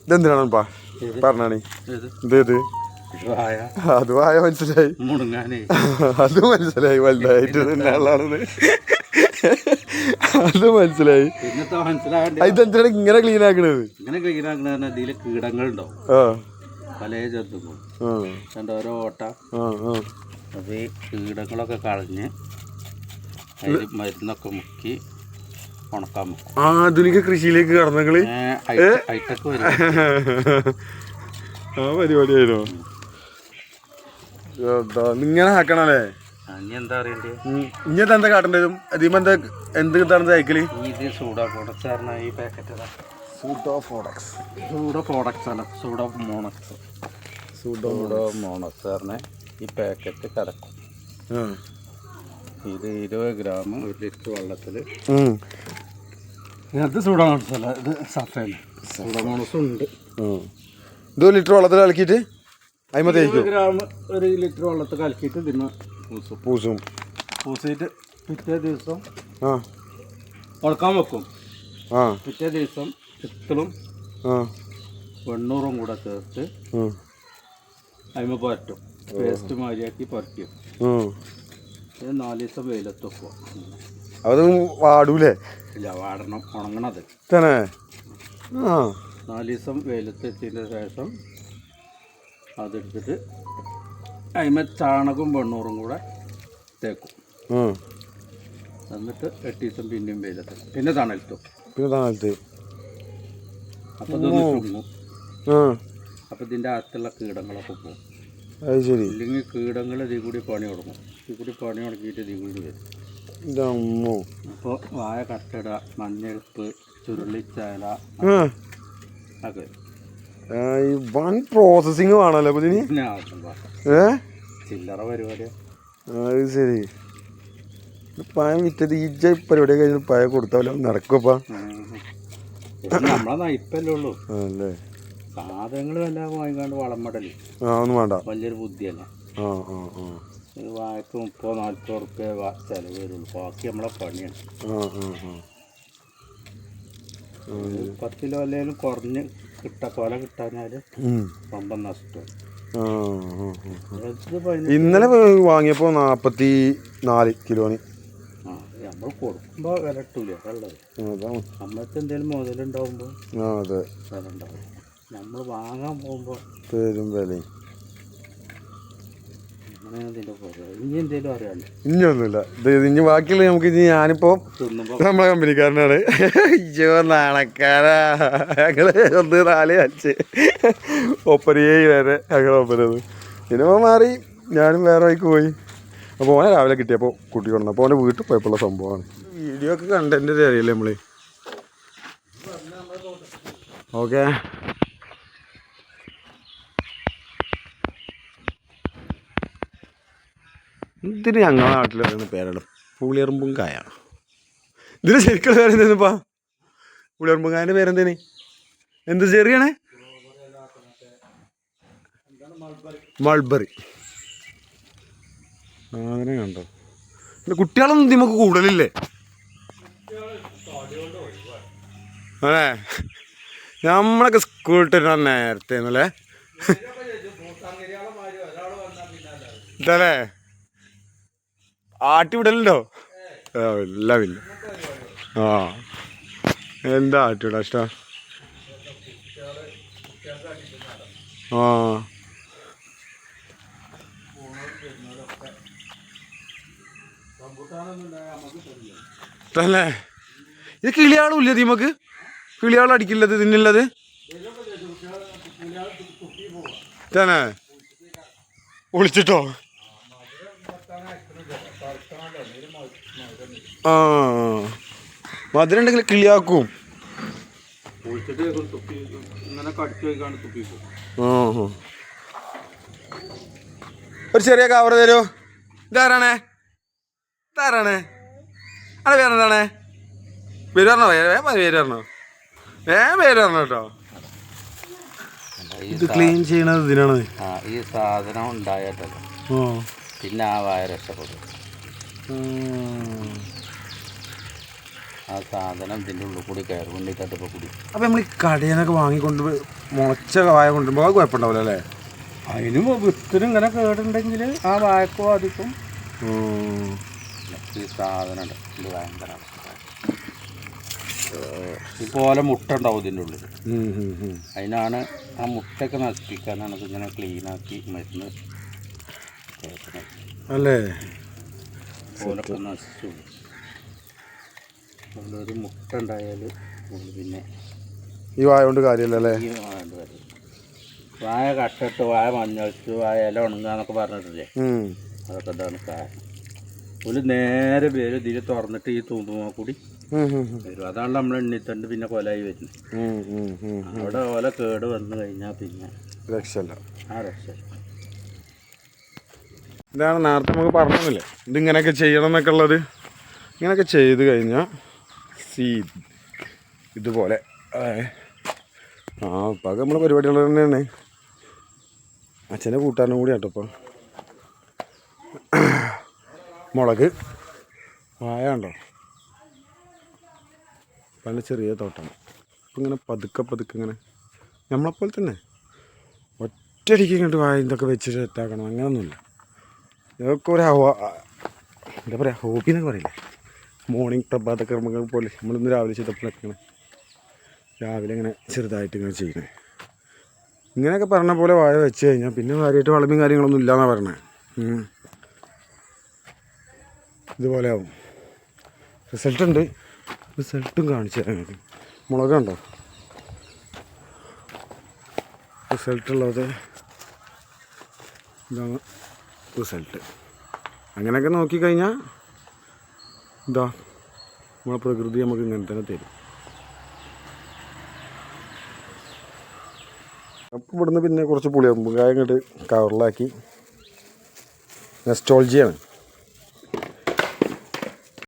ഇതെന്തിനാണെപ്പാ പറഞ്ഞാണി ഇത് അത് വായ മനസ്സിലായി അത് മനസ്സിലായി വലുതായിട്ട് ആളാണെന്ന് അത് മനസ്സിലായി. ഇതെന്തിനാണ് ഇങ്ങനെ ക്ലീൻ ആക്കണത്? ഇങ്ങനെ ക്ലീൻ ആക്കണ ഇതില് കീടങ്ങളുണ്ടാവും പല ജന്തുക്കളും ഓരോ ഓട്ട. അപ്പൊ ഈ കീടങ്ങളൊക്കെ കളഞ്ഞ് അതിൽ മരുന്നൊക്കെ മുക്കി ഉണക്കാൻ വെക്കും. ആധുനിക കൃഷിയിലേക്ക് കടന്നങ്ങള് ഹൈടെക് വരും. ആ പരിപാടിയായിരുന്നു. ഇങ്ങനെ ആക്കണല്ലേ? ഇനി എന്താ അറിയണ്ടേ? ഇങ്ങനത്തെ എന്താ കാട്ടേണ്ടതും അതിമ എന്താ എന്ത് കിട്ടാണ് സൈക്കിള്? ഇത് സൂഡോഫോഡക്സ് പറഞ്ഞ ഈ പാക്കറ്റ് സൂഡോമോണക്സ് പറഞ്ഞ ഈ പാക്കറ്റ് കിടക്കും. ഇത് 20 ഗ്രാം 1 ലിറ്റർ വെള്ളത്തിൽ. ഇത് സൂഡോമോണസ് അല്ല, ഇത് സഫേന. സൂഡോമോണസ് ഉണ്ട്. ഇത് 1 ലിറ്റർ വെള്ളത്തിൽ കലക്കിയിട്ട് 20 ഗ്രാം 1 ലിറ്റർ വെള്ളത്തിൽ കലക്കിയിട്ട് ഇതിന് പൂസിയിട്ട് പിറ്റേ ദിവസം ഉണക്കാൻ വെക്കും. പിറ്റേ ദിവസം പിത്തളും വെണ്ണൂറും കൂടെ ചേർത്ത് അതിമ പുരട്ടും. പേസ്റ്റ് മാതിരിയാക്കി പുരട്ടും. 4 ദിവസം വെയിലത്ത് വെക്കുക. അത് വാടൂലേ? ഇല്ല, വാടണം, ഉണങ്ങണത്. 4 ദിവസം വെയിലത്ത് എത്തിയതിന് ശേഷം അതെടുത്തിട്ട് അതിമ ചാണകവും വെണ്ണൂറും കൂടെ തേക്കും. എന്നിട്ട് 8 ദിവസം പിന്നെയും വെയിലത്ത്, പിന്നെ തണലത്തും. അപ്പം ഇതൊന്ന് ചുങ്ങും. അപ്പം ഇതിൻ്റെ അകത്തുള്ള കീടങ്ങളൊക്കെ പോകും. ഇല്ലെങ്കിൽ കീടങ്ങൾ ഇതിൽ കൂടി പണി തുടങ്ങും. ഇതിൽ കൂടി പണി തുടങ്ങിയിട്ട് ഇതിൽ കൂടി വരും. അപ്പോൾ വായ കട്ടിട, മഞ്ഞൾപ്പ്, ചുരുളിച്ചാല ഒക്കെ വൺ പ്രോസസ്സിങ് വേണമല്ലോ ഇതിന്. ചില്ലറ പരിപാടിയാണ്. അത് ശരി. പഴം വിറ്റത് ഈ പരിപാടി കഴിഞ്ഞ് പഴം കൊടുത്താലോ നടക്കുമപ്പാ? നമ്മളെ നയിപ്പല്ലേ ഉള്ളൂ. സാധനങ്ങൾ എല്ലാം വാങ്ങിക്കാണ്ട് വളമടല് ഒന്നും വേണ്ട. വലിയൊരു ബുദ്ധിയല്ല. വായ്പ 30-40 റുപ്യ ചിലവ് വരുള്ളൂ. ബാക്കി നമ്മളെ പണിയാണ്. 10 കിലോ അല്ലെങ്കിലും കുറഞ്ഞ് കൊല കിട്ടാഞ്ഞാല് പമ്പം നഷ്ടം. ഇന്നലെ വാങ്ങിയപ്പോ 44 കിലോന്. നമ്മൾ കൊടുക്കുമ്പോ വില ഇട്ടൂല. നമ്മളത്തെ എന്തെങ്കിലും മുതലുണ്ടാവുമ്പോ വില ഉണ്ടാവും. നമ്മൾ വാങ്ങാൻ പോകുമ്പോ പേരും വിലയും. ഇനി എന്തേലും അറിയാണ്ട് ഇനിയൊന്നുമില്ല. ഇനി ബാക്കിയുള്ള നമുക്ക് ഇനി ഞാനിപ്പോ നമ്മളെ കമ്പനിക്കാരനാണ്. നാണക്കാരാ. ഞങ്ങള് 1, 4, 5 ഒപ്പര 7 വരെ ഞങ്ങൾ ഒപ്പരത്. പിന്നെ മാറി ഞാനും വേറെ വഴിക്ക് പോയി. അപ്പോൾ ഓനെ രാവിലെ കിട്ടിയപ്പോൾ കൂട്ടി കൊണ്ടു. അപ്പോൾ ഓൻ്റെ വീട്ടിൽ പോയപ്പോഴുള്ള സംഭവമാണ്. വീഡിയോ ഒക്കെ കണ്ടന്റ് അറിയില്ലേ നമ്മള്? ഓക്കെ. ഇതിന് ഞങ്ങളുടെ നാട്ടിൽ പറയുന്ന പേരാണ് പുളിയറുമ്പും കായ. ഇതിന് ശരിക്കുള്ള പേരെന്തേന്നുപ്പാ? പുളിയറുമ്പും കായൻ്റെ പേരെന്തേന്? എന്ത് ചെറിയാണേ? മൾബറി. അങ്ങനെ കണ്ടോ? പിന്നെ കുട്ടികളൊന്നും നമുക്ക് കൂടുതലില്ലേ? അതെ, നമ്മളൊക്കെ സ്കൂളിട്ട് നേരത്തെ അല്ലേ? ഇതല്ലേ ആട്ടി വിടലുണ്ടോ? ഇല്ല. പിന്നെ എന്താ ആട്ടിവിടാ ഇഷ്ടം? തന്നെ ഇത് കിളിയാളും ഇല്ല നമുക്ക്? കിളിയാളും അടിക്കില്ലത് തിന്നുള്ളത് തന്നെ? ഒളിച്ചിട്ടോ? മധുരം ഉണ്ടെങ്കിൽ കിളിയാക്കും. ഒരു ചെറിയ കവർ തരുമോ? ഇതാരാണേ? ഇതാരാണ്? അവിടെ പേരെന്താണേ? പേര് പറഞ്ഞോ? പേര് പറഞ്ഞോ? പേര് പറഞ്ഞോ കേട്ടോ. ഇത് ക്ലീൻ ചെയ്യണത് ഇതിനാണ്. ഈ സാധനം ഉണ്ടായിട്ടല്ലോ പിന്നെ ആ വായ രക്ഷപ്പെടും. ആ സാധനം ഇതിൻ്റെ ഉള്ളിൽ കൂടി കയറി കൊണ്ടിട്ട് കൂടി. അപ്പം നമ്മൾ ഈ കടയിൽ നിന്നൊക്കെ വാങ്ങിക്കൊണ്ട് മുളച്ച വായ കൊണ്ടുമ്പോൾ അത് കുഴപ്പമുണ്ടാവില്ല അല്ലേ? അതിന് വിത്തിന് ഇങ്ങനെ കേടുണ്ടെങ്കിൽ ആ വായക്കോ അധികം ഈ സാധനം ഉണ്ട്. ഇത് ഭയങ്കര ഇതുപോലെ മുട്ട ഉണ്ടാവും ഇതിൻ്റെ ഉള്ളിൽ. അതിനാണ് ആ മുട്ടയൊക്കെ നശിപ്പിക്കാനാണ് ഇതിങ്ങനെ ക്ലീനാക്കി മരുന്ന് അല്ലേ? ഓലൊക്കെ നശിച്ചു. ഒരു മുട്ട ഉണ്ടായാൽ പിന്നെ ഈ വായ കൊണ്ട് കാര്യമല്ലേ? ഈ വായ കൊണ്ട് കാര്യം. വായ കട്ടിട്ട് വായ മഞ്ഞളിച്ച് വായ ഇല ഉണങ്ങാന്നൊക്കെ പറഞ്ഞിട്ടില്ലേ, അതൊക്കെ ഇതാണ് കാരണം. ഒരു നേരെ പേര് ഇതിൽ തുറന്നിട്ട് ഈ തൂമ്പുമാ കൂടി വരും. അതാണ് നമ്മൾ എണ്ണിത്തണ്ട് പിന്നെ കൊലായി വരുന്നത്. അവിടെ ഓല കേട് വന്നു കഴിഞ്ഞാൽ പിന്നെ രക്ഷല്ല. ആ രക്ഷല്ല. ഇതാണ് നേരത്തെ നമുക്ക് പറഞ്ഞില്ലേ ഇതിങ്ങനെയൊക്കെ ചെയ്യണം എന്നൊക്കെ ഉള്ളത്. ഇങ്ങനെയൊക്കെ ചെയ്ത് കഴിഞ്ഞാൽ ഇതുപോലെ ഇപ്പം അത് നമ്മളെ പരിപാടികൾ തന്നെയാണ്. അച്ഛനെ കൂട്ടാനും കൂടി ആട്ടോ ഇപ്പം. മുളക് വായ ഉണ്ടോ, പല ചെറിയ തോട്ടമാണ്. അപ്പം ഇങ്ങനെ പതുക്കെ ഇങ്ങനെ നമ്മളെപ്പോലെ തന്നെ ഒറ്റയടിക്ക് ഇങ്ങോട്ട് വായ ഇതൊക്കെ വെച്ച് സെറ്റാക്കണം അങ്ങനെയൊന്നുമില്ല. ഇതൊക്കെ ഒരു എന്താ പറയുക, ഹോബി എന്നൊക്കെ പറയില്ലേ, മോർണിംഗ് പ്രഭാത കർമ്മങ്ങൾ പോലെ നമ്മളിന്ന് രാവിലെ ചെയ്തപ്പോഴൊക്കെ ഇങ്ങനെ രാവിലെ ഇങ്ങനെ ചെറുതായിട്ട് ഇങ്ങനെ ചെയ്യണേ. ഇങ്ങനെയൊക്കെ പറഞ്ഞ പോലെ വാഴ വെച്ച് കഴിഞ്ഞാൽ പിന്നെ കാര്യമായിട്ട് വളമിയും കാര്യങ്ങളൊന്നും ഇല്ലയെന്നാണ് പറഞ്ഞത്. ഇതുപോലെ ആവും. റിസൾട്ടുണ്ട്, റിസൾട്ടും കാണിച്ചു തരാം നിങ്ങൾക്ക്. മുളകുണ്ടോ റിസൾട്ടുള്ളത്, ഇതാണ് റിസൾട്ട്. അങ്ങനെയൊക്കെ നോക്കിക്കഴിഞ്ഞാൽ എന്താ നമ്മളെ പ്രകൃതി നമുക്ക് ഇങ്ങനെ തന്നെ തരും. അപ്പോൾ ഇവിടുന്ന് പിന്നെ കുറച്ച് പുളിയമ്പും കായ ഇങ്ങോട്ട് കവറിലാക്കി നെസ്റ്റോൾജിയാണ്.